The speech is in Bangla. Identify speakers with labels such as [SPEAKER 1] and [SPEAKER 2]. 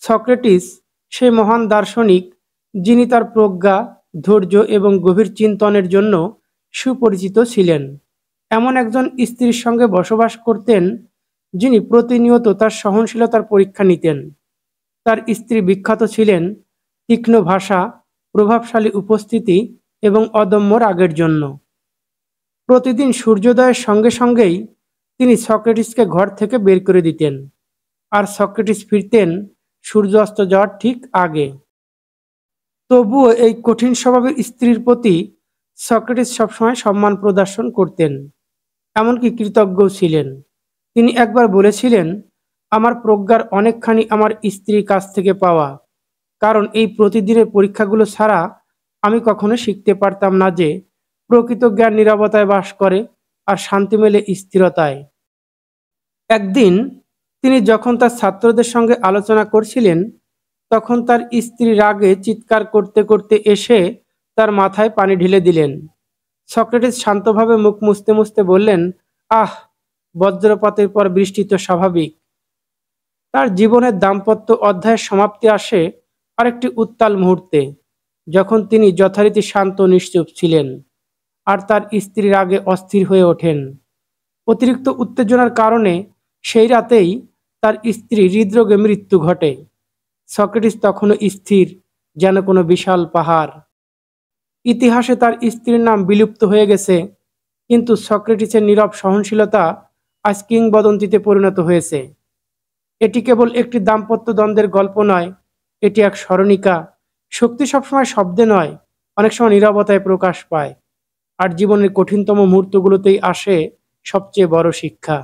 [SPEAKER 1] সক্রেটিস সেই মহান দার্শনিক যিনি তার প্রজ্ঞা, ধৈর্য এবং গভীর চিন্তনের জন্য সুপরিচিত ছিলেন। এমন একজন স্ত্রীর সঙ্গে বসবাস করতেন যিনি প্রতিনিয়ত তার সহনশীলতার পরীক্ষা নিতেন। তার স্ত্রী বিখ্যাত ছিলেন তীক্ষ্ণ ভাষা, প্রভাবশালী উপস্থিতি এবং অদম্য রাগের জন্য। প্রতিদিন সূর্যোদয়ের সঙ্গে সঙ্গেই তিনি সক্রেটিসকে ঘর থেকে বের করে দিতেন, আর সক্রেটিস ফিরতেন সূর্য অস্ত যাওয়ার ঠিক আগে। তবুও এই কঠিন স্বভাবের স্ত্রীর প্রতি সক্রেটিস সবসময় সম্মান প্রদর্শন করতেন, এমনকি কৃতজ্ঞও ছিলেন। তিনি একবার বলেছিলেন, আমার প্রজ্ঞার অনেকখানি আমার স্ত্রীর কাছ থেকে পাওয়া, কারণ এই প্রতিদিনের পরীক্ষাগুলো ছাড়া আমি কখনো শিখতে পারতাম না যে প্রকৃত জ্ঞান নীরবতায় বাস করে আর শান্তি মেলে স্থিরতায়। একদিন তিনি যখন তার ছাত্রদের সঙ্গে আলোচনা করছিলেন, তখন তার স্ত্রী রাগে চিৎকার করতে করতে এসে তার মাথায় পানি ঢেলে দিলেন। সক্রেটিস শান্তভাবে মুখ মুছতে মুছতে বললেন, আহ, বজ্রপাতের পর বৃষ্টি তো স্বাভাবিক। তার জীবনের দাম্পত্য অধ্যায়ের সমাপ্তি আসে আরেকটি উত্তাল মুহূর্তে, যখন তিনি যথারীতি শান্ত নিশ্চুপ ছিলেন, আর তার স্ত্রী রাগে অস্থির হয়ে ওঠেন। অতিরিক্ত উত্তেজনার কারণে সেই রাতেই তার স্ত্রী হৃদরোগে মৃত্যু ঘটে। সক্রেটিস তখনও স্থির, যেন কোনো বিশাল পাহাড়। ইতিহাসে তার স্ত্রীর নাম বিলুপ্ত হয়ে গেছে, কিন্তু সক্রেটিসের নীরব সহনশীলতা আজ কিংবদন্তিতে পরিণত হয়েছে। এটি কেবল একটি দাম্পত্য দ্বন্দ্বের গল্প নয়, এটি এক স্মরণিকা। শক্তি সবসময় শব্দে নয়, অনেক সময় নীরবতায় প্রকাশ পায়, আর জীবনের কঠিনতম মুহূর্তগুলোতেই আসে সবচেয়ে বড় শিক্ষা।